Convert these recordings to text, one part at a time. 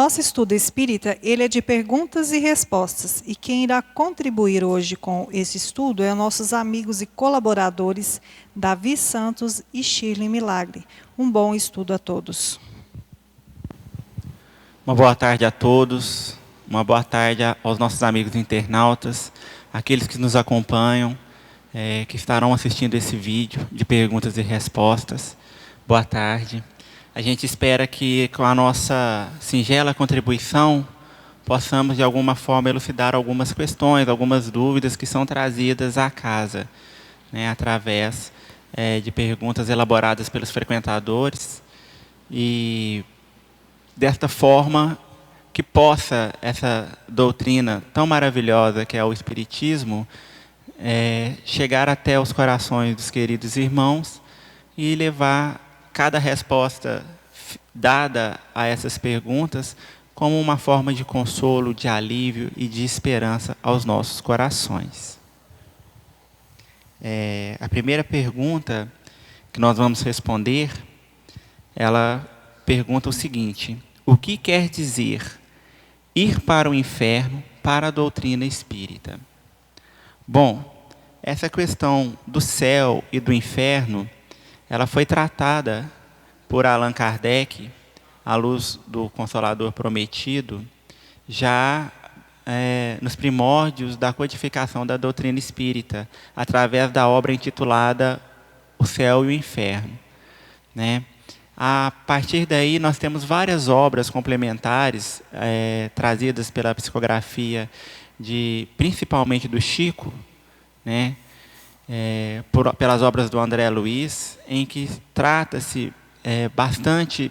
Nosso estudo espírita, ele é de perguntas e respostas, e quem irá contribuir hoje com esse estudo é nossos amigos e colaboradores Davi Santos e Shirley Milagre. Um bom estudo a todos. Uma boa tarde a todos, uma boa tarde aos nossos amigos internautas, aqueles que nos acompanham, que estarão assistindo esse vídeo de perguntas e respostas. Boa tarde. A gente espera que, com a nossa singela contribuição, possamos, de alguma forma, elucidar algumas questões, algumas dúvidas que são trazidas à casa, né, através de perguntas elaboradas pelos frequentadores. E, desta forma, que possa essa doutrina tão maravilhosa que é o Espiritismo chegar até os corações dos queridos irmãos e levar cada resposta dada a essas perguntas como uma forma de consolo, de alívio e de esperança aos nossos corações. A primeira pergunta que nós vamos responder, ela pergunta o seguinte: o que quer dizer ir para o inferno para a doutrina espírita? Bom, essa questão do céu e do inferno, ela foi tratada por Allan Kardec, à luz do Consolador Prometido, já nos primórdios da codificação da doutrina espírita, através da obra intitulada O Céu e o Inferno, né? A partir daí, nós temos várias obras complementares trazidas pela psicografia, principalmente do Chico, né? Pelas obras do André Luiz, em que trata-se bastante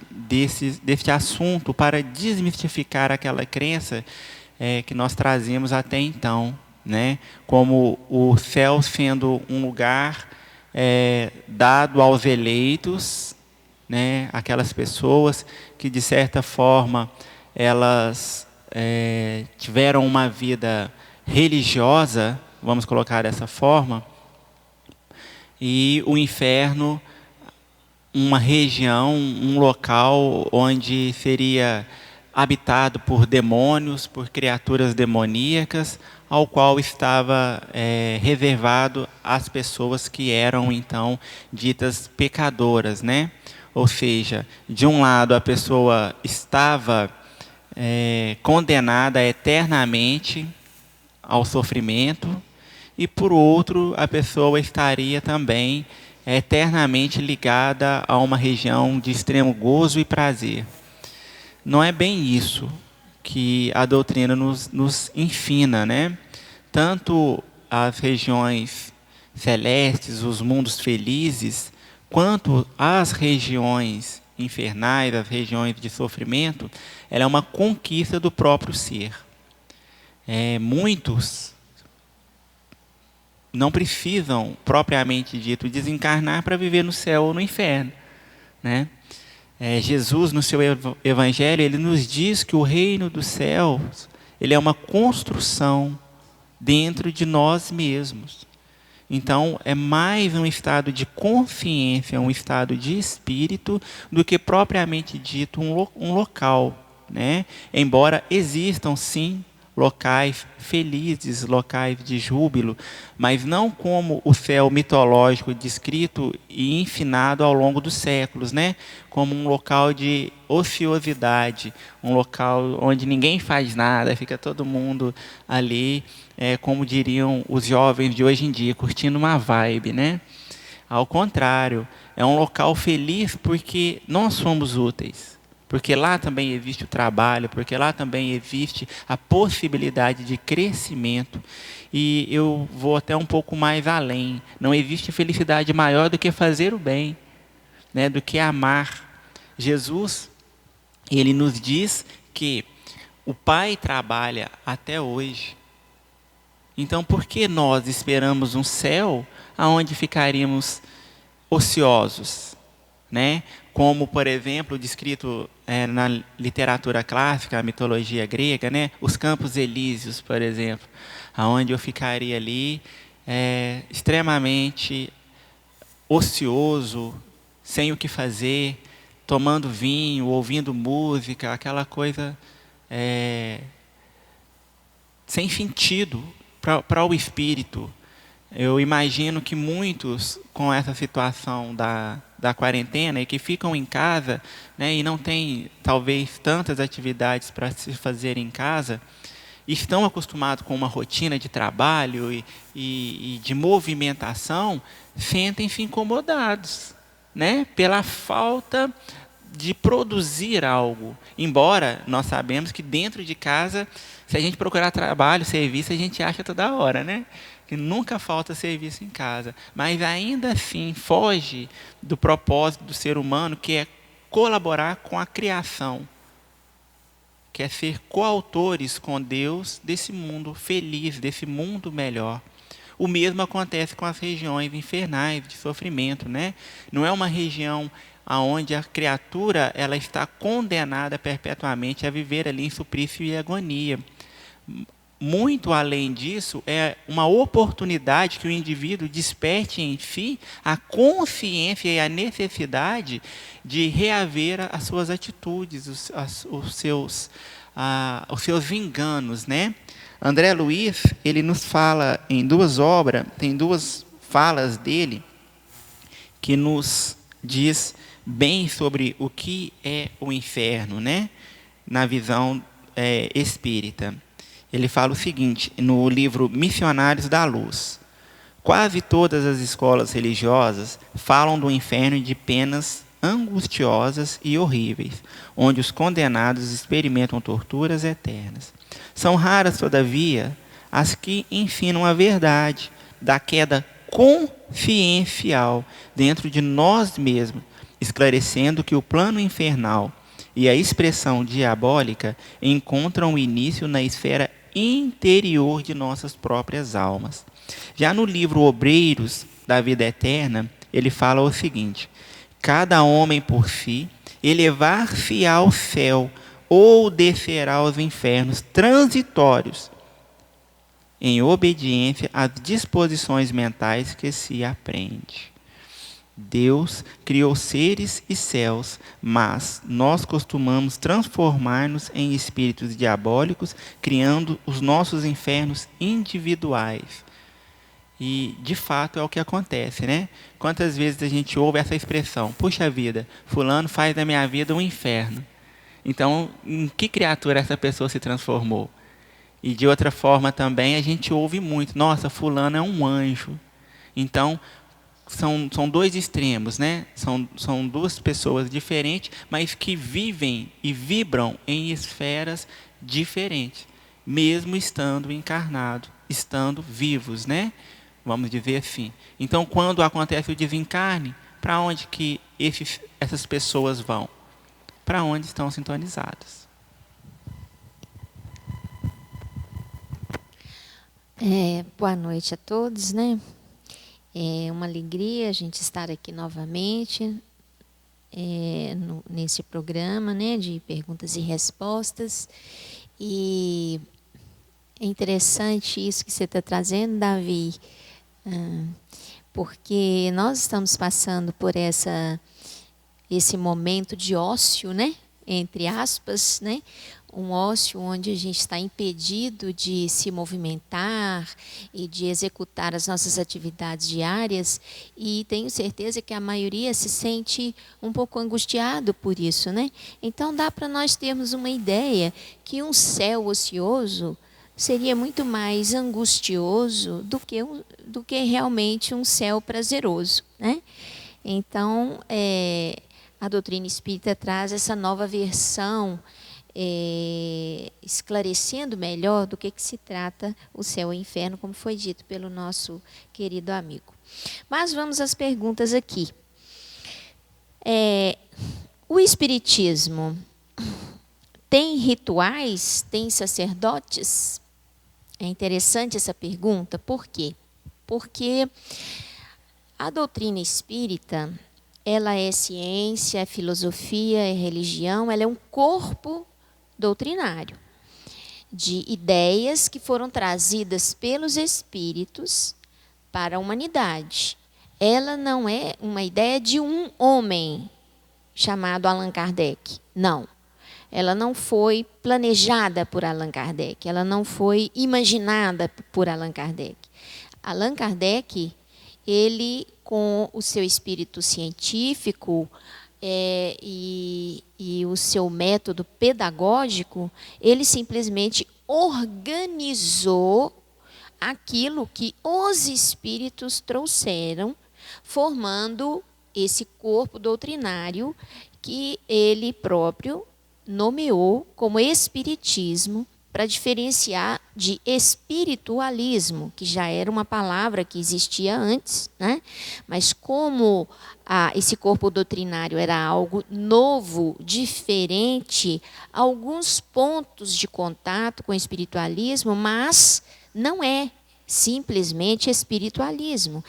deste assunto para desmistificar aquela crença que nós trazíamos até então, né? Como o céu sendo um lugar dado aos eleitos, né? Aquelas pessoas que, de certa forma, elas tiveram uma vida religiosa, vamos colocar dessa forma, e o inferno, uma região, um local onde seria habitado por demônios, por criaturas demoníacas, ao qual estava reservado às pessoas que eram, então, ditas pecadoras, né? Ou seja, de um lado a pessoa estava condenada eternamente ao sofrimento, e por outro a pessoa estaria também eternamente ligada a uma região de extremo gozo e prazer. Não é bem isso que a doutrina nos ensina, né? Tanto as regiões celestes, os mundos felizes, quanto as regiões infernais, as regiões de sofrimento, ela é uma conquista do próprio ser. Muitos não precisam, propriamente dito, desencarnar para viver no céu ou no inferno, né? Jesus, no seu Evangelho, ele nos diz que o reino dos céus, ele é uma construção dentro de nós mesmos. Então, é mais um estado de consciência, um estado de espírito, do que propriamente dito um local, né? Embora existam, sim, locais felizes, locais de júbilo, mas não como o céu mitológico descrito e ensinado ao longo dos séculos, né? Como um local de ociosidade, um local onde ninguém faz nada, fica todo mundo ali, como diriam os jovens de hoje em dia, curtindo uma vibe, né? Ao contrário, é um local feliz porque nós somos úteis. Porque lá também existe o trabalho, porque lá também existe a possibilidade de crescimento. E eu vou até um pouco mais além. Não existe felicidade maior do que fazer o bem, né? Do que amar. Jesus, ele nos diz que o Pai trabalha até hoje. Então, por que nós esperamos um céu onde ficaríamos ociosos, né? Como, por exemplo, descrito na literatura clássica, a mitologia grega, né? Os Campos Elíseos, por exemplo, onde eu ficaria ali extremamente ocioso, sem o que fazer, tomando vinho, ouvindo música, aquela coisa sem sentido para o espírito. Eu imagino que muitos, com essa situação da quarentena, e que ficam em casa, né, e não têm, talvez, tantas atividades para se fazer em casa, estão acostumados com uma rotina de trabalho e de movimentação, sentem-se incomodados, né, pela falta de produzir algo. Embora nós sabemos que dentro de casa, se a gente procurar trabalho, serviço, a gente acha toda hora, né? Que nunca falta serviço em casa. Mas ainda assim foge do propósito do ser humano, que é colaborar com a criação, que é ser coautores com Deus desse mundo feliz, desse mundo melhor. O mesmo acontece com as regiões infernais de sofrimento, né? Não é uma região onde a criatura ela está condenada perpetuamente a viver ali em suplício e agonia. Muito além disso, é uma oportunidade que o indivíduo desperte em si a consciência e a necessidade de reaver as suas atitudes, os seus enganos, né? André Luiz, ele nos fala em duas obras, tem duas falas dele, que nos diz bem sobre o que é o inferno, né? Na visão espírita. Ele fala o seguinte, no livro Missionários da Luz: quase todas as escolas religiosas falam do inferno de penas angustiosas e horríveis, onde os condenados experimentam torturas eternas. São raras, todavia, as que ensinam a verdade da queda consciencial dentro de nós mesmos, esclarecendo que o plano infernal e a expressão diabólica encontram o início na esfera interior de nossas próprias almas. Já no livro Obreiros da Vida Eterna, ele fala o seguinte: cada homem por si elevar-se-á ao céu ou descerá aos infernos transitórios, em obediência às disposições mentais que se aprende. Deus criou seres e céus, mas nós costumamos transformar-nos em espíritos diabólicos, criando os nossos infernos individuais. E, de fato, é o que acontece, né? Quantas vezes a gente ouve essa expressão: puxa vida, fulano faz da minha vida um inferno. Então, em que criatura essa pessoa se transformou? E, de outra forma, também, a gente ouve muito: nossa, fulano é um anjo. Então, são dois extremos, né? São duas pessoas diferentes, mas que vivem e vibram em esferas diferentes, mesmo estando encarnados, estando vivos, né? Vamos dizer assim. Então, quando acontece o desencarne, para onde que essas pessoas vão? Para onde estão sintonizadas. Boa noite a todos, né? É uma alegria a gente estar aqui novamente nesse programa, né, de perguntas e respostas. E é interessante isso que você está trazendo, Davi, porque nós estamos passando por esse momento de ócio, né, entre aspas, né, um ócio onde a gente está impedido de se movimentar e de executar as nossas atividades diárias, e tenho certeza que a maioria se sente um pouco angustiado por isso, né? Então dá para nós termos uma ideia que um céu ocioso seria muito mais angustioso do que realmente um céu prazeroso, né? Então, a doutrina espírita traz essa nova versão, esclarecendo melhor do que se trata o céu e o inferno, como foi dito pelo nosso querido amigo. Mas vamos às perguntas aqui. O Espiritismo tem rituais? Tem sacerdotes? É interessante essa pergunta. Por quê? Porque a doutrina espírita, ela é ciência, é filosofia, é religião, ela é um corpo doutrinário de ideias que foram trazidas pelos espíritos para a humanidade. Ela não é uma ideia de um homem chamado Allan Kardec, não. ela não foi planejada por Allan Kardec, ela não foi imaginada por Allan Kardec. Allan Kardec, ele, com o seu espírito científico e o seu método pedagógico, ele simplesmente organizou aquilo que os espíritos trouxeram, formando esse corpo doutrinário que ele próprio nomeou como espiritismo, para diferenciar de espiritualismo, que já era uma palavra que existia antes, né? Mas como esse corpo doutrinário era algo novo, diferente, alguns pontos de contato com o espiritualismo, mas não é simplesmente espiritualismo.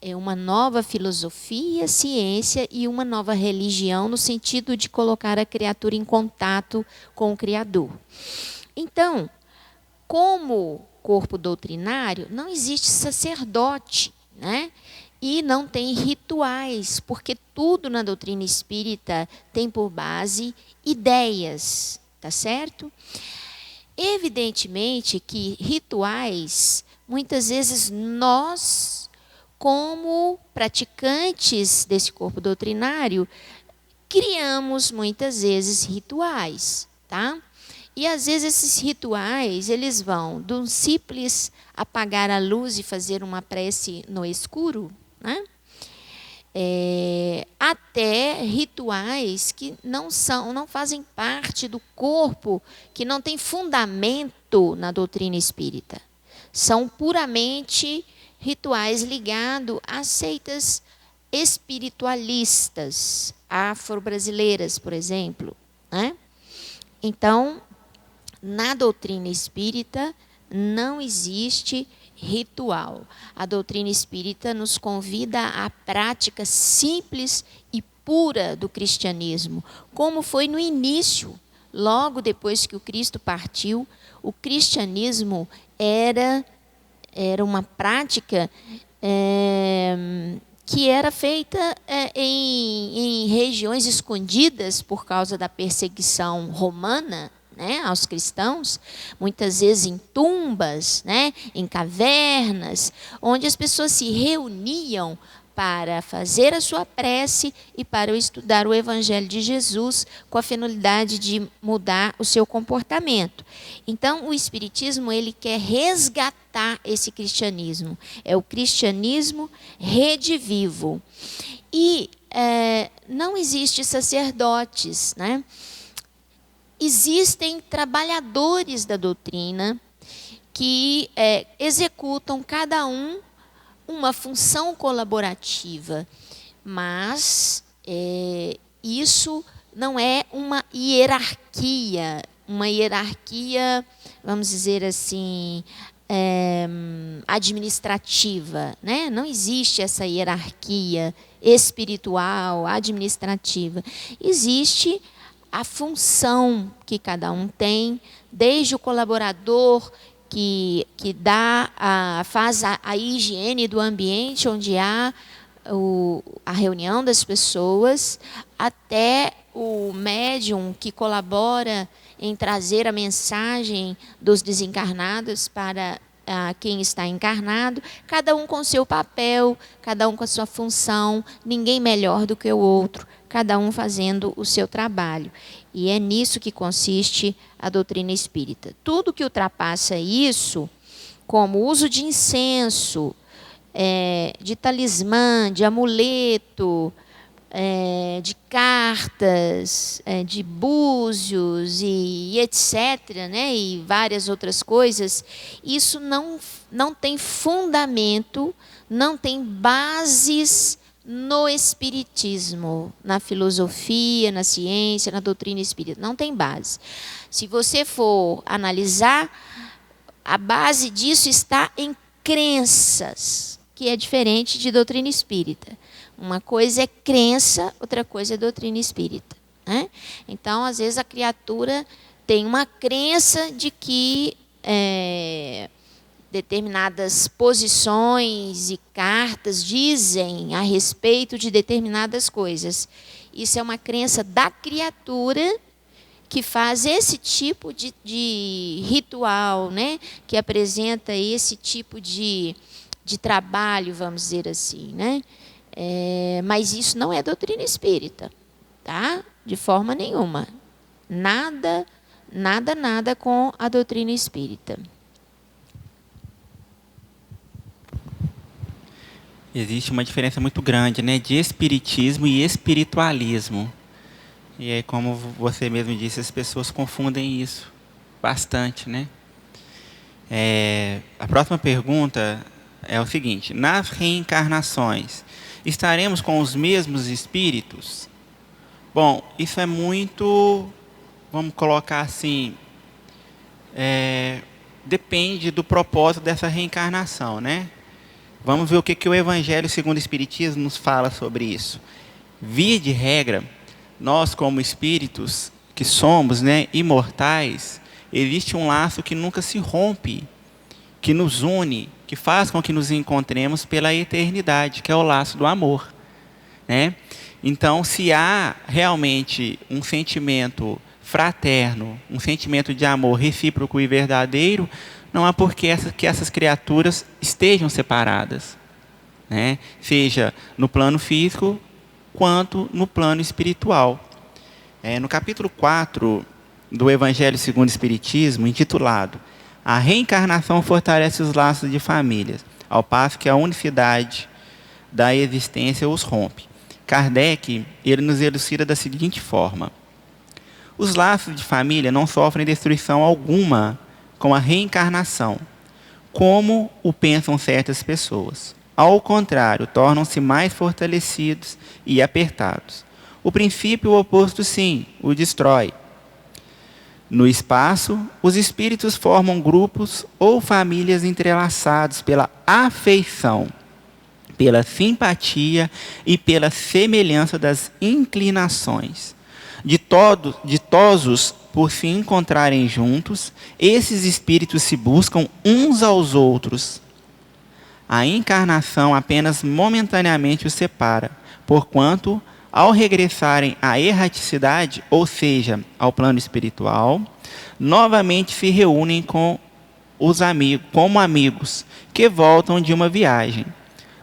É uma nova filosofia, ciência e uma nova religião, no sentido de colocar a criatura em contato com o Criador. Então, como corpo doutrinário, não existe sacerdote, né? E não tem rituais, porque tudo na doutrina espírita tem por base ideias, tá certo? Evidentemente que rituais, muitas vezes nós, como praticantes desse corpo doutrinário, criamos muitas vezes rituais, tá? E às vezes esses rituais, eles vão de um simples apagar a luz e fazer uma prece no escuro, né? Até rituais que não fazem parte do corpo, que não tem fundamento na doutrina espírita. São puramente rituais ligados a seitas espiritualistas, afro-brasileiras, por exemplo, né? Então, na doutrina espírita não existe ritual. A doutrina espírita nos convida à prática simples e pura do cristianismo, como foi no início, logo depois que o Cristo partiu. O cristianismo era uma prática que era feita em regiões escondidas por causa da perseguição romana, né, aos cristãos, muitas vezes em tumbas, né, em cavernas, onde as pessoas se reuniam para fazer a sua prece e para estudar o Evangelho de Jesus, com a finalidade de mudar o seu comportamento. Então, o Espiritismo, ele quer resgatar esse cristianismo. É o cristianismo redivivo. E não existe sacerdotes, né? Existem trabalhadores da doutrina que executam cada um uma função colaborativa, mas isso não é uma hierarquia, vamos dizer assim, administrativa, né? Não existe essa hierarquia espiritual, administrativa. Existe a função que cada um tem, desde o colaborador que faz a higiene do ambiente onde há a reunião das pessoas, até o médium que colabora em trazer a mensagem dos desencarnados para quem está encarnado, cada um com seu papel, cada um com a sua função, ninguém melhor do que o outro, cada um fazendo o seu trabalho. E é nisso que consiste a doutrina espírita. Tudo que ultrapassa isso, como o uso de incenso, de talismã, de amuleto, de cartas, de búzios e etc., né, e várias outras coisas, isso não tem fundamento, não tem bases no espiritismo, na filosofia, na ciência, na doutrina espírita. Não tem base. Se você for analisar, a base disso está em crenças, que é diferente de doutrina espírita. Uma coisa é crença, outra coisa é doutrina espírita, né? Então, às vezes, a criatura tem uma crença de que determinadas posições e cartas dizem a respeito de determinadas coisas. Isso é uma crença da criatura que faz esse tipo de ritual, né? Que apresenta esse tipo de trabalho, vamos dizer assim, né? Mas isso não é doutrina espírita, tá? De forma nenhuma. Nada com a doutrina espírita. Existe uma diferença muito grande, né, de espiritismo e espiritualismo. E aí, como você mesmo disse, as pessoas confundem isso bastante, né? A próxima pergunta é o seguinte: nas reencarnações, estaremos com os mesmos espíritos? Bom, isso é muito, vamos colocar assim, depende do propósito dessa reencarnação, né? Vamos ver o que o Evangelho segundo o Espiritismo nos fala sobre isso. Via de regra, nós como espíritos que somos, né, imortais, existe um laço que nunca se rompe, que nos une, que faz com que nos encontremos pela eternidade, que é o laço do amor, né? Então, se há realmente um sentimento fraterno, um sentimento de amor recíproco e verdadeiro, não há por que essas criaturas estejam separadas, né? Seja no plano físico, quanto no plano espiritual. No capítulo 4 do Evangelho segundo o Espiritismo, intitulado A Reencarnação Fortalece os Laços de Famílias, ao passo que a unicidade da existência os rompe. Kardec, ele nos elucida da seguinte forma: os laços de família não sofrem destruição alguma com a reencarnação, como o pensam certas pessoas. Ao contrário, tornam-se mais fortalecidos e apertados. O princípio oposto, sim, o destrói. No espaço, os espíritos formam grupos ou famílias entrelaçados pela afeição, pela simpatia e pela semelhança das inclinações. Ditosos por se encontrarem juntos, esses espíritos se buscam uns aos outros. A encarnação apenas momentaneamente os separa, porquanto, ao regressarem à erraticidade, ou seja, ao plano espiritual, novamente se reúnem com os amigos, como amigos que voltam de uma viagem.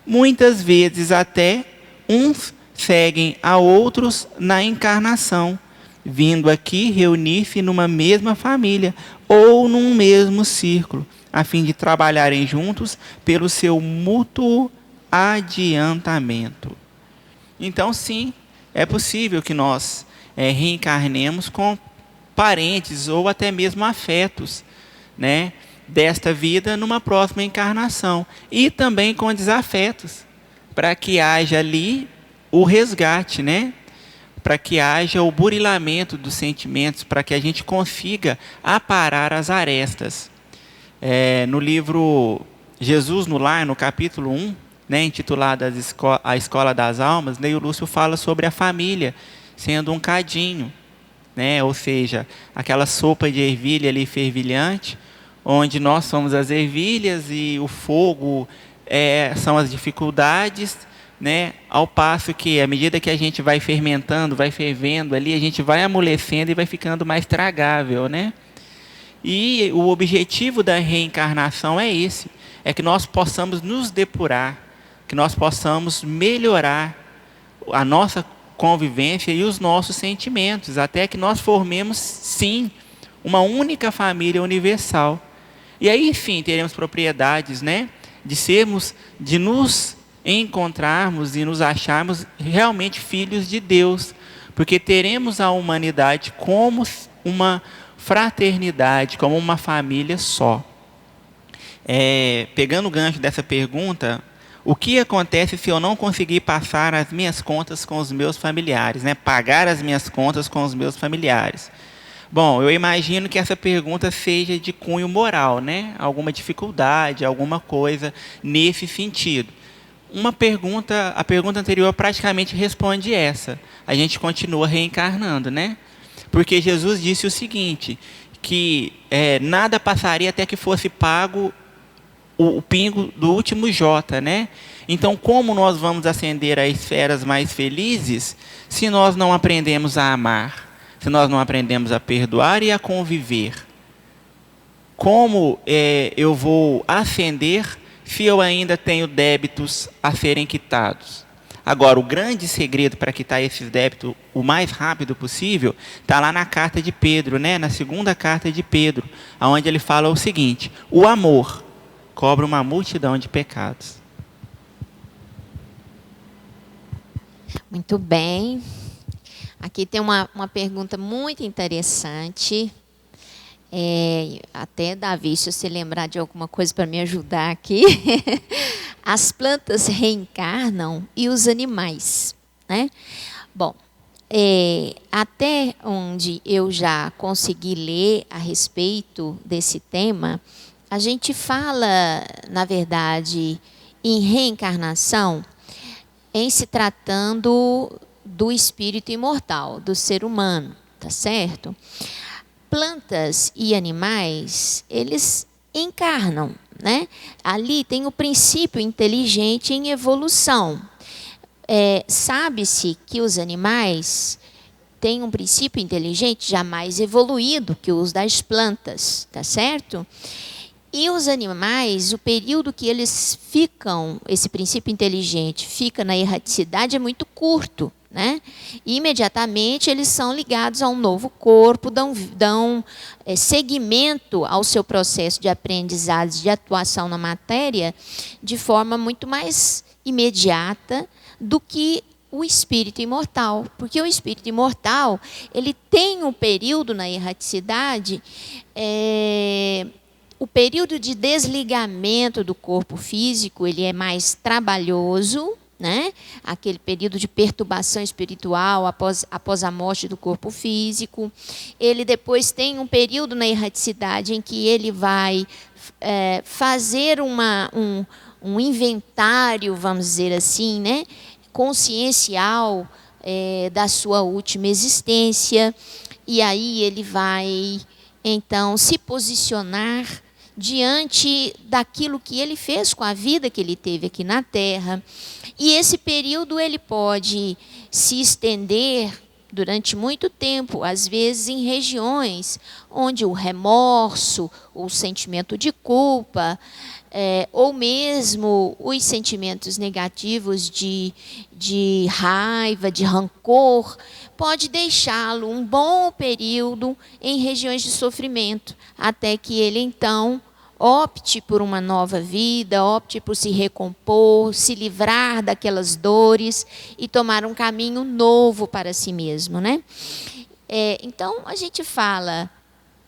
Muitas vezes até uns seguem a outros na encarnação, vindo aqui reunir-se numa mesma família ou num mesmo círculo, a fim de trabalharem juntos pelo seu mútuo adiantamento. Então, sim, é possível que nós reencarnemos com parentes ou até mesmo afetos, né, desta vida numa próxima encarnação, e também com desafetos, para que haja ali o resgate, né? Para que haja o burilamento dos sentimentos, para que a gente consiga aparar as arestas. No livro Jesus no Lar, no capítulo 1, né, intitulado A Escola das Almas, Ney Lúcio fala sobre a família sendo um cadinho, né? Ou seja, aquela sopa de ervilha ali fervilhante, onde nós somos as ervilhas e o fogo são as dificuldades, né? Ao passo que, à medida que a gente vai fermentando, vai fervendo ali, a gente vai amolecendo e vai ficando mais tragável, né? E o objetivo da reencarnação é esse, é que nós possamos nos depurar, que nós possamos melhorar a nossa convivência e os nossos sentimentos, até que nós formemos, sim, uma única família universal. E aí, enfim, teremos propriedades, né? De nos encontrarmos e nos acharmos realmente filhos de Deus, porque teremos a humanidade como uma fraternidade, como uma família só. Pegando o gancho dessa pergunta, o que acontece se eu não conseguir passar as minhas contas com os meus familiares, né? Pagar as minhas contas com os meus familiares? Bom, eu imagino que essa pergunta seja de cunho moral, né? Alguma dificuldade, alguma coisa nesse sentido. A pergunta anterior praticamente responde essa. A gente continua reencarnando, né? Porque Jesus disse o seguinte, que nada passaria até que fosse pago o pingo do último J, né? Então, como nós vamos ascender a esferas mais felizes se nós não aprendemos a amar? se nós não aprendemos a perdoar e a conviver? Como eu vou ascender se eu ainda tenho débitos a serem quitados? Agora, o grande segredo para quitar esses débitos o mais rápido possível está lá na carta de Pedro, né? Na segunda carta de Pedro, onde ele fala o seguinte: o amor cobre uma multidão de pecados. Muito bem. Aqui tem uma pergunta muito interessante. Até, Davi, se você lembrar de alguma coisa para me ajudar aqui. As plantas reencarnam e os animais, né? Bom, até onde eu já consegui ler a respeito desse tema, a gente fala, na verdade, em reencarnação em se tratando do espírito imortal, do ser humano, tá certo? Plantas e animais, eles encarnam, né? Ali tem o princípio inteligente em evolução. Sabe-se que os animais têm um princípio inteligente já mais evoluído que os das plantas, tá certo? E os animais, o período que eles ficam, esse princípio inteligente fica na erraticidade é muito curto, né? E, imediatamente eles são ligados a um novo corpo, dão seguimento ao seu processo de aprendizado, de atuação na matéria, de forma muito mais imediata do que o espírito imortal. Porque o espírito imortal, ele tem um período na erraticidade, o período de desligamento do corpo físico, ele é mais trabalhoso, né? Aquele período de perturbação espiritual após a morte do corpo físico. Ele depois tem um período na erraticidade em que ele vai fazer um inventário, vamos dizer assim, né? Consciencial da sua última existência. E aí ele vai, então, se posicionar diante daquilo que ele fez com a vida que ele teve aqui na Terra. E esse período ele pode se estender durante muito tempo, às vezes em regiões onde o remorso, o sentimento de culpa, ou mesmo os sentimentos negativos de raiva, de rancor, pode deixá-lo um bom período em regiões de sofrimento, até que ele, então, opte por uma nova vida, opte por se recompor, se livrar daquelas dores e tomar um caminho novo para si mesmo, né? Então, a gente fala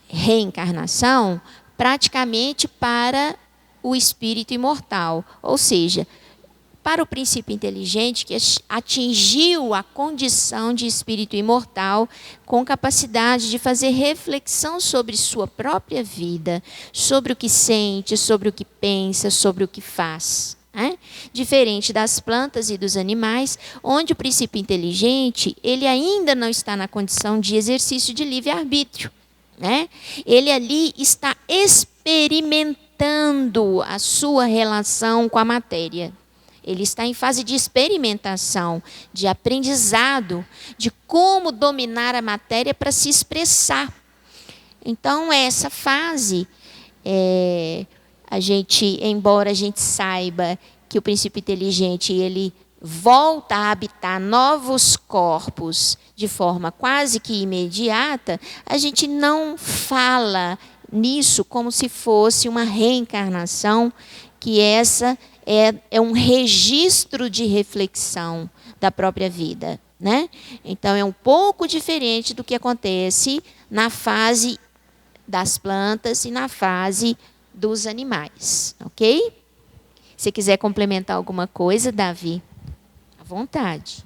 reencarnação praticamente para o espírito imortal, ou seja, para o princípio inteligente que atingiu a condição de espírito imortal com capacidade de fazer reflexão sobre sua própria vida, sobre o que sente, sobre o que pensa, sobre o que faz. Diferente das plantas e dos animais, onde o princípio inteligente ele ainda não está na condição de exercício de livre-arbítrio. Ele ali está experimentando a sua relação com a matéria. Ele está em fase de experimentação, de aprendizado, de como dominar a matéria para se expressar. Então, essa fase, embora a gente saiba que o princípio inteligente ele volta a habitar novos corpos de forma quase que imediata, a gente não fala nisso como se fosse uma reencarnação, que essa é um registro de reflexão da própria vida, né? Então, é um pouco diferente do que acontece na fase das plantas e na fase dos animais, ok? Se quiser complementar alguma coisa, Davi, à vontade.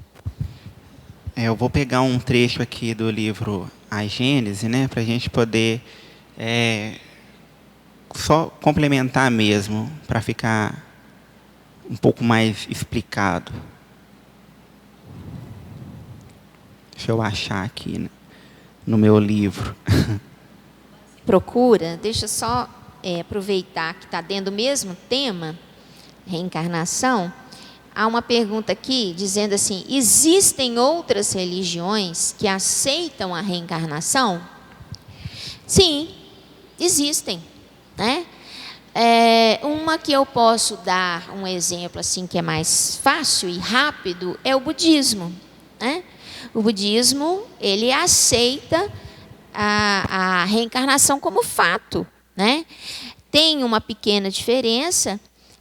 Eu vou pegar um trecho aqui do livro A Gênese, né, para a gente poder só complementar mesmo, para ficar um pouco mais explicado. Deixa eu achar aqui no meu livro. Procura, deixa eu só aproveitar que está dentro do mesmo tema, reencarnação. há uma pergunta aqui dizendo assim: existem outras religiões que aceitam a reencarnação? Sim, existem, né? Uma que eu posso dar um exemplo assim que é mais fácil e rápido é o budismo, né? O budismo, ele aceita a reencarnação como fato, né? Tem uma pequena diferença,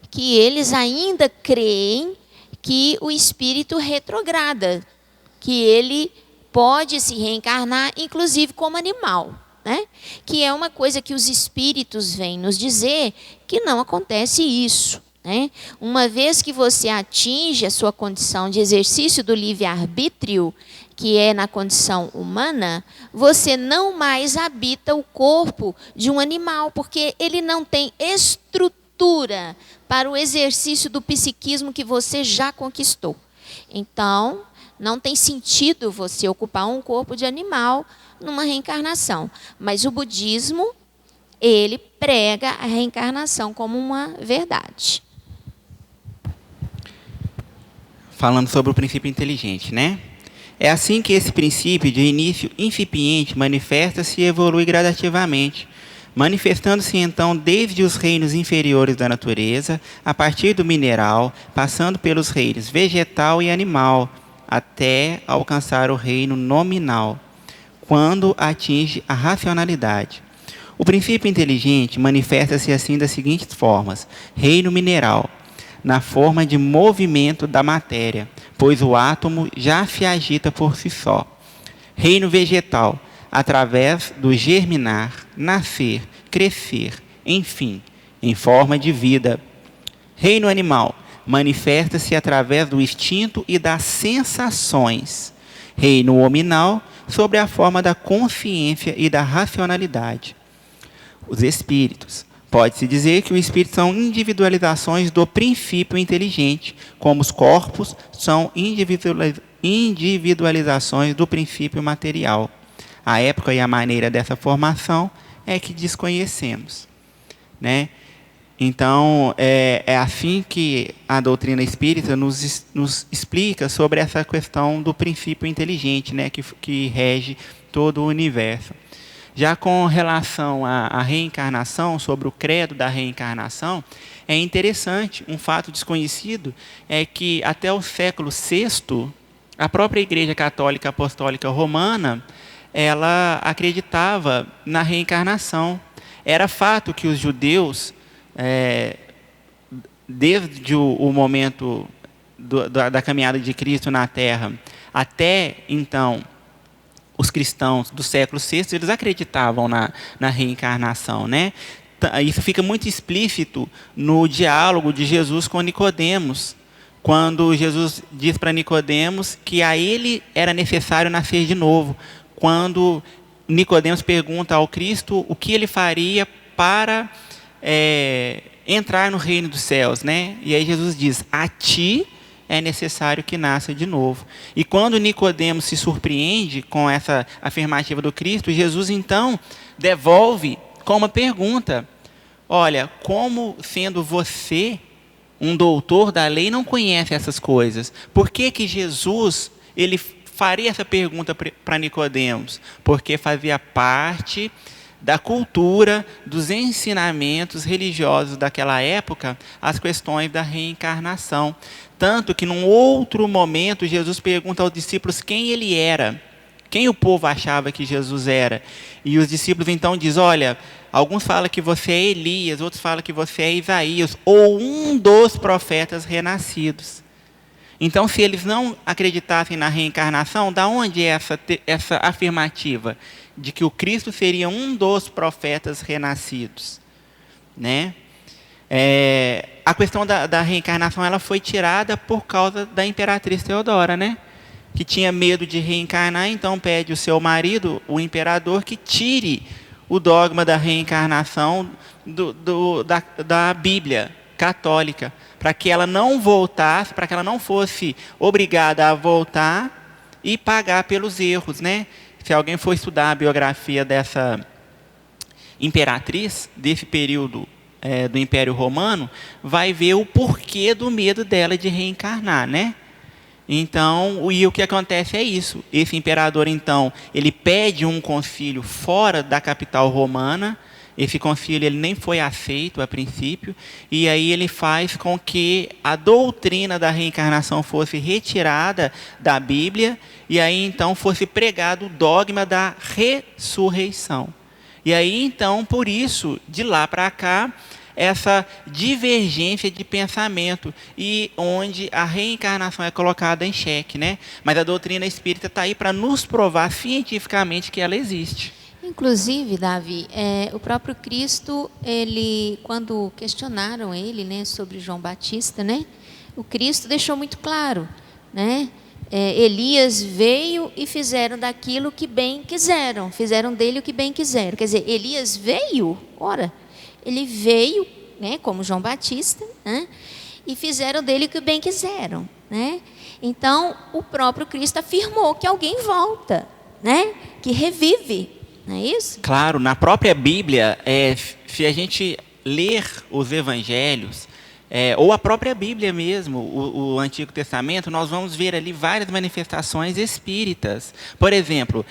que eles ainda creem que o espírito retrograda, que ele pode se reencarnar, inclusive como animal, né? Que é uma coisa que os espíritos vêm nos dizer que não acontece isso, né? Uma vez que você atinge a sua condição de exercício do livre-arbítrio, que é na condição humana, você não mais habita o corpo de um animal, porque ele não tem estrutura para o exercício do psiquismo que você já conquistou. Então, não tem sentido você ocupar um corpo de animal numa reencarnação. Mas o budismo, ele prega a reencarnação como uma verdade. Falando sobre o princípio inteligente, né? É assim que esse princípio, de início incipiente, manifesta-se e evolui gradativamente, manifestando-se então desde os reinos inferiores da natureza, a partir do mineral, passando pelos reinos vegetal e animal, até alcançar o reino nominal, quando atinge a racionalidade. O princípio inteligente manifesta-se assim das seguintes formas: reino mineral, na forma de movimento da matéria, pois o átomo já se agita por si só. Reino vegetal, através do germinar, nascer, crescer, enfim, em forma de vida. Reino animal, manifesta-se através do instinto e das sensações. Reino hominal, sobre a forma da consciência e da racionalidade. Os espíritos. Pode-se dizer que os espíritos são individualizações do princípio inteligente, como os corpos são individualizações do princípio material. A época e a maneira dessa formação é que desconhecemos, né? Então, é assim que a doutrina espírita nos explica sobre essa questão do princípio inteligente, né, que rege todo o universo. Já com relação à reencarnação, sobre o credo da reencarnação, é interessante, um fato desconhecido, é que até o século VI, a própria Igreja Católica Apostólica Romana, ela acreditava na reencarnação. Era fato que os judeus, desde o momento da caminhada de Cristo na Terra, até então, os cristãos do século VI, eles acreditavam na reencarnação, né? Isso fica muito explícito no diálogo de Jesus com Nicodemos, quando Jesus diz para Nicodemos que a ele era necessário nascer de novo. Quando Nicodemos pergunta ao Cristo o que ele faria para entrar no reino dos céus, né? E aí Jesus diz: a ti é necessário que nasça de novo. E quando Nicodemos se surpreende com essa afirmativa do Cristo, Jesus então devolve com uma pergunta: olha, como sendo você um doutor da lei não conhece essas coisas? Por que Jesus ele faria essa pergunta para Nicodemos? Porque fazia parte da cultura, dos ensinamentos religiosos daquela época, as questões da reencarnação. Tanto que, num outro momento, Jesus pergunta aos discípulos quem ele era, quem o povo achava que Jesus era. E os discípulos então dizem: olha, alguns falam que você é Elias, outros falam que você é Isaías, ou um dos profetas renascidos. Então, se eles não acreditassem na reencarnação, da onde é essa afirmativa de que o Cristo seria um dos profetas renascidos, né? A questão da reencarnação, ela foi tirada por causa da imperatriz Teodora, né? Que tinha medo de reencarnar, então pede o seu marido, o imperador, que tire o dogma da reencarnação da Bíblia católica, para que ela não voltasse, para que ela não fosse obrigada a voltar e pagar pelos erros, né? Se alguém for estudar a biografia dessa imperatriz, desse período do Império Romano, vai ver o porquê do medo dela de reencarnar, né? Então, e o que acontece é isso. Esse imperador, então, ele pede um concílio fora da capital romana. Esse concílio ele nem foi aceito a princípio. E aí ele faz com que a doutrina da reencarnação fosse retirada da Bíblia. E aí, então, fosse pregado o dogma da ressurreição. E aí, então, por isso, de lá para cá, essa divergência de pensamento e onde a reencarnação é colocada em xeque, né? Mas a doutrina espírita está aí para nos provar cientificamente que ela existe. Inclusive, Davi, o próprio Cristo, ele, quando questionaram ele, né, sobre João Batista, né, o Cristo deixou muito claro, né? Elias veio e fizeram daquilo que bem quiseram, fizeram dele o que bem quiseram. Quer dizer, Elias veio, ora, ele veio, né, como João Batista, né, e fizeram dele o que bem quiseram, né? Então, o próprio Cristo afirmou que alguém volta, né, que revive, não é isso? Claro, na própria Bíblia, se a gente ler os evangelhos, ou a própria Bíblia mesmo, o Antigo Testamento, nós vamos ver ali várias manifestações espíritas. Por exemplo,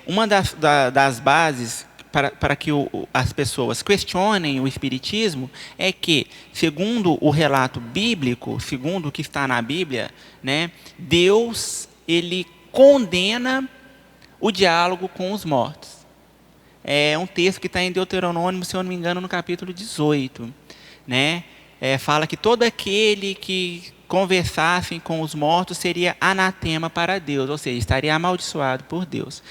uma das bases para que as pessoas questionem o espiritismo é que, segundo o relato bíblico, segundo o que está na Bíblia, né, Deus ele condena o diálogo com os mortos. É um texto que está em Deuteronômio, se eu não me engano, no capítulo 18, né? Fala que todo aquele que conversasse com os mortos seria anatema para Deus, ou seja, estaria amaldiçoado por Deus.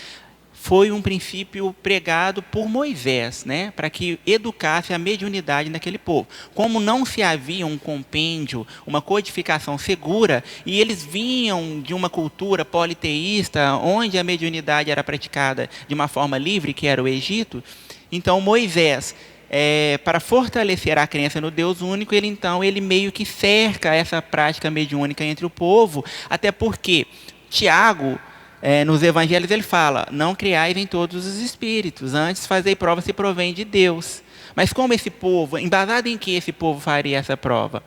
Foi um princípio pregado por Moisés, né, para que educasse a mediunidade naquele povo. Como não se havia um compêndio, uma codificação segura, e eles vinham de uma cultura politeísta, onde a mediunidade era praticada de uma forma livre, que era o Egito, então Moisés, para fortalecer a crença no Deus único, ele meio que cerca essa prática mediúnica entre o povo, até porque Tiago, nos evangelhos ele fala, não criais em todos os espíritos, antes fazei prova se provém de Deus. Mas como esse povo, embasado em que esse povo faria essa prova?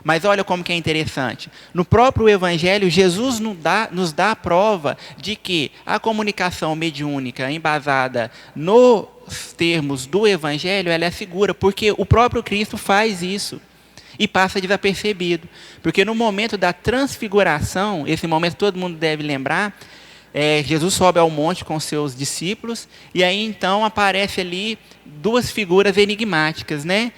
Mas olha como que é interessante. No próprio evangelho, Jesus nos dá a prova de que a comunicação mediúnica embasada nos termos do evangelho, ela é segura, porque o próprio Cristo faz isso. E passa desapercebido. Porque no momento da transfiguração, esse momento todo mundo deve lembrar, Jesus sobe ao monte com seus discípulos, e aí então aparece ali duas figuras enigmáticas, né?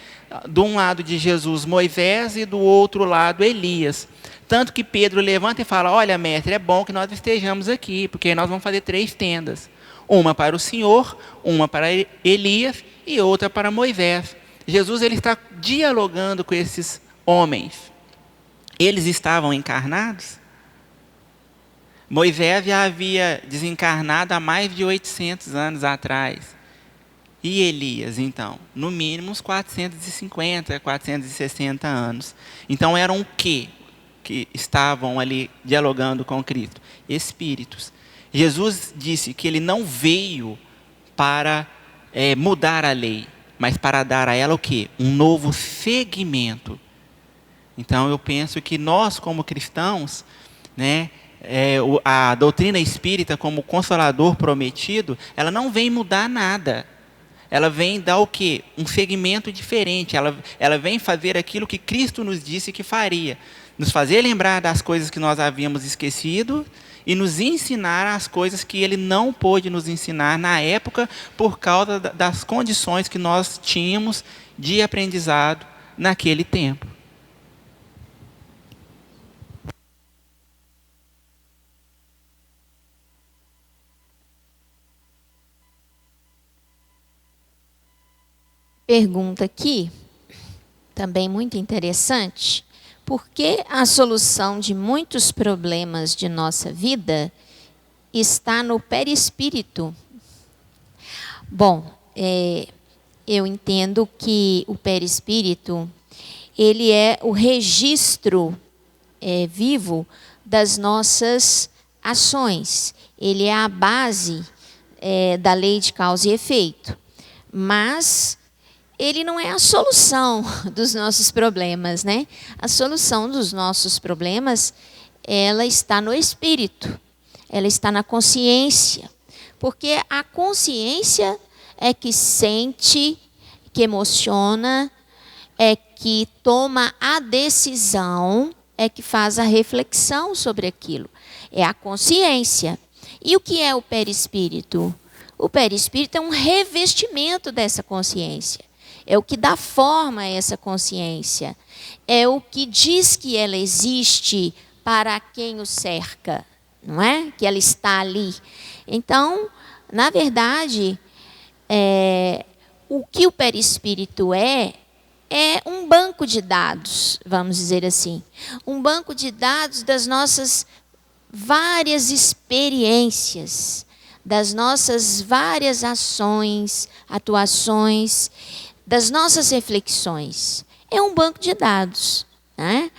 De um lado de Jesus, Moisés, e do outro lado, Elias. Tanto que Pedro levanta e fala, olha, mestre, é bom que nós estejamos aqui, porque nós vamos fazer 3 tendas. Uma para o Senhor, uma para Elias e outra para Moisés. Jesus ele está dialogando com esses homens. Eles estavam encarnados? Moisés já havia desencarnado há mais de 800 anos atrás. E Elias, então? No mínimo uns 450, 460 anos. Então eram o quê que estavam ali dialogando com Cristo? Espíritos. Jesus disse que ele não veio para mudar a lei, mas para dar a ela o quê? Um novo segmento. Então eu penso que nós, como cristãos, né, a doutrina espírita, como consolador prometido, ela não vem mudar nada. Ela vem dar o quê? Um segmento diferente. Ela vem fazer aquilo que Cristo nos disse que faria. Nos fazer lembrar das coisas que nós havíamos esquecido e nos ensinar as coisas que Ele não pôde nos ensinar na época por causa das condições que nós tínhamos de aprendizado naquele tempo. Pergunta aqui, também muito interessante, por que a solução de muitos problemas de nossa vida está no perispírito? Bom, eu entendo que o perispírito, ele é o registro vivo das nossas ações. Ele é a base da lei de causa e efeito. Mas ele não é a solução dos nossos problemas, né? A solução dos nossos problemas, ela está no espírito, ela está na consciência, porque a consciência é que sente, que emociona, é que toma a decisão, é que faz a reflexão sobre aquilo. É a consciência. E o que é o perispírito? O perispírito é um revestimento dessa consciência. É o que dá forma a essa consciência. É o que diz que ela existe para quem o cerca, não é? Que ela está ali. Então, na verdade, o que o perispírito é um banco de dados, vamos dizer assim. Um banco de dados das nossas várias experiências, das nossas várias ações, atuações, das nossas reflexões. É um banco de dados, né?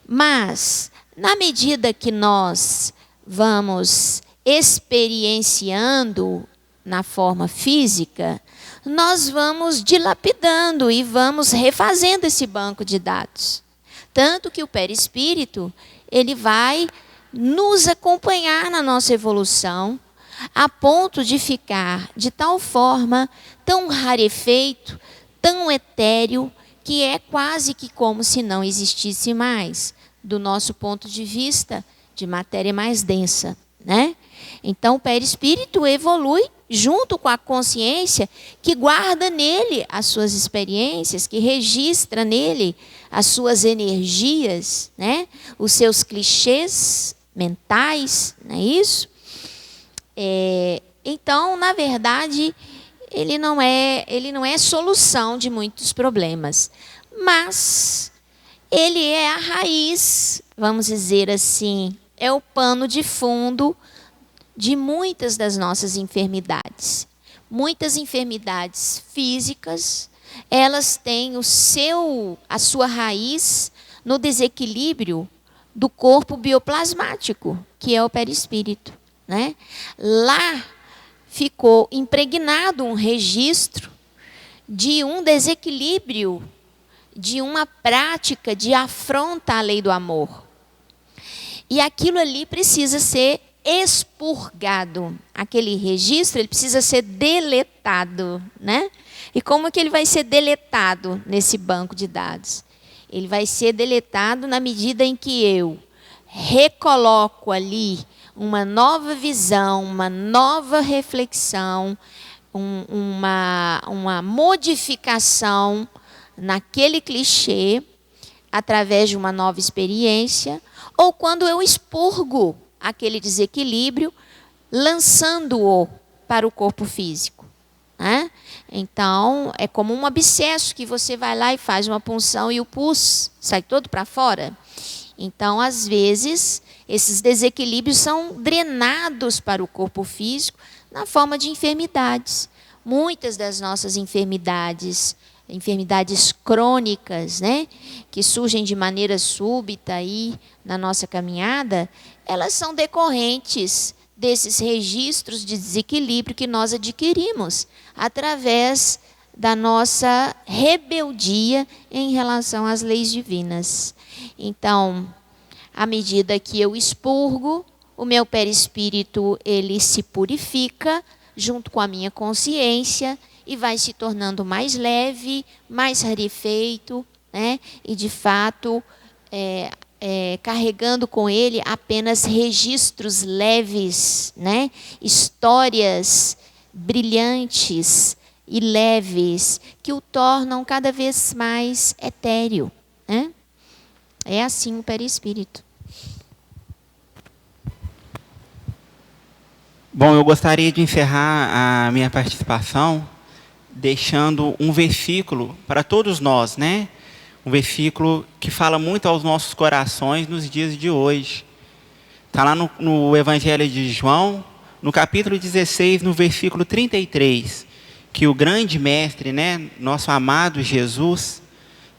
Mas, na medida que nós vamos experienciando na forma física, nós vamos dilapidando e vamos refazendo esse banco de dados. Tanto que o perispírito, ele vai nos acompanhar na nossa evolução, a ponto de ficar de tal forma, tão rarefeito, tão etéreo, que é quase que como se não existisse mais, do nosso ponto de vista de matéria mais densa, né? Então, o perispírito evolui junto com a consciência que guarda nele as suas experiências, que registra nele as suas energias, né? Os seus clichês mentais, não é isso? Então, na verdade, ele não é solução de muitos problemas, mas ele é a raiz, vamos dizer assim, é o pano de fundo de muitas das nossas enfermidades. Muitas enfermidades físicas, elas têm a sua raiz no desequilíbrio do corpo bioplasmático, que é o perispírito, né? Lá ficou impregnado um registro de um desequilíbrio, de uma prática de afronta à lei do amor. E aquilo ali precisa ser expurgado. Aquele registro, ele precisa ser deletado, né? E como que ele vai ser deletado nesse banco de dados? Ele vai ser deletado na medida em que eu recoloco ali uma nova visão, uma nova reflexão, uma modificação naquele clichê, através de uma nova experiência, ou quando eu expurgo aquele desequilíbrio, lançando-o para o corpo físico, né? Então, é como um abscesso que você vai lá e faz uma punção e o pus sai todo para fora. Então, às vezes, esses desequilíbrios são drenados para o corpo físico na forma de enfermidades. Muitas das nossas enfermidades crônicas, né, que surgem de maneira súbita aí na nossa caminhada, elas são decorrentes desses registros de desequilíbrio que nós adquirimos através da nossa rebeldia em relação às leis divinas. Então, à medida que eu expurgo, o meu perispírito, ele se purifica junto com a minha consciência e vai se tornando mais leve, mais rarefeito, né? E, de fato, carregando com ele apenas registros leves, né? Histórias brilhantes e leves que o tornam cada vez mais etéreo, né? É assim o perispírito. Bom, eu gostaria de encerrar a minha participação deixando um versículo para todos nós, né? Um versículo que fala muito aos nossos corações nos dias de hoje. Está lá no Evangelho de João, no capítulo 16, no versículo 33, que o grande mestre, né, nosso amado Jesus,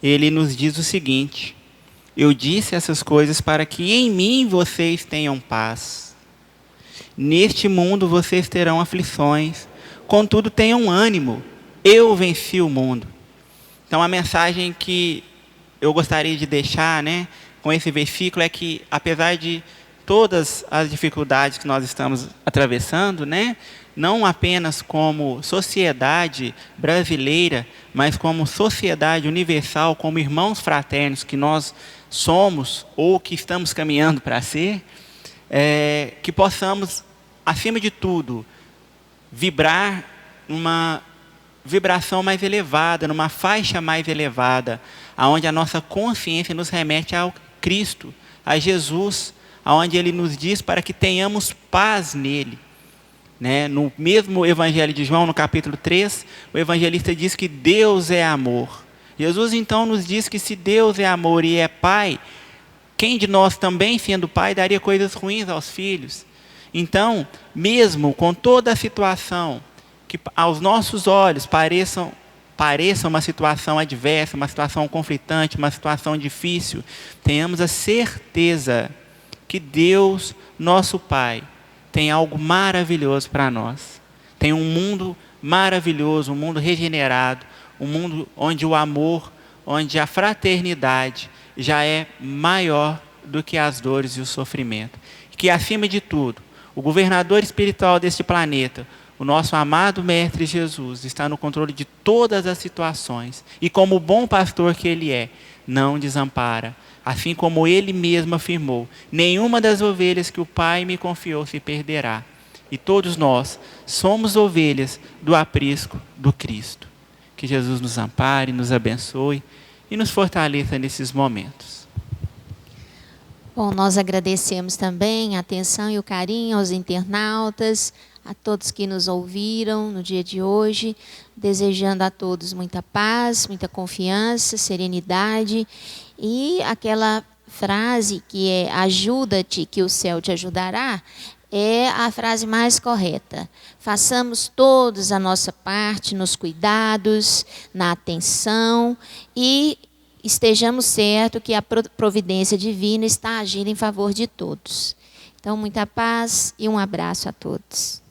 ele nos diz o seguinte: eu disse essas coisas para que em mim vocês tenham paz. Neste mundo vocês terão aflições, contudo tenham ânimo, eu venci o mundo. Então, a mensagem que eu gostaria de deixar, né, com esse versículo é que, apesar de todas as dificuldades que nós estamos atravessando, né, não apenas como sociedade brasileira, mas como sociedade universal, como irmãos fraternos que nós somos ou que estamos caminhando para ser, que possamos, acima de tudo, vibrar numa vibração mais elevada, numa faixa mais elevada, aonde a nossa consciência nos remete ao Cristo, a Jesus, aonde Ele nos diz para que tenhamos paz nele. Né? No mesmo Evangelho de João, no capítulo 3, o evangelista diz que Deus é amor. Jesus então nos diz que se Deus é amor e é Pai, quem de nós também, sendo Pai, daria coisas ruins aos filhos? Então, mesmo com toda a situação que aos nossos olhos pareça uma situação adversa, uma situação conflitante, uma situação difícil, tenhamos a certeza que Deus, nosso Pai, tem algo maravilhoso para nós. Tem um mundo maravilhoso, um mundo regenerado, um mundo onde o amor, onde a fraternidade já é maior do que as dores e o sofrimento. Que, acima de tudo, o governador espiritual deste planeta, o nosso amado Mestre Jesus, está no controle de todas as situações. E como bom pastor que Ele é, não desampara. Assim como Ele mesmo afirmou, nenhuma das ovelhas que o Pai me confiou se perderá. E todos nós somos ovelhas do aprisco do Cristo. Que Jesus nos ampare, nos abençoe e nos fortaleça nesses momentos. Bom, nós agradecemos também a atenção e o carinho aos internautas, a todos que nos ouviram no dia de hoje, desejando a todos muita paz, muita confiança, serenidade e aquela frase que é ajuda-te que o céu te ajudará, é a frase mais correta. Façamos todos a nossa parte nos cuidados, na atenção e estejamos certos que a providência divina está agindo em favor de todos. Então, muita paz e um abraço a todos.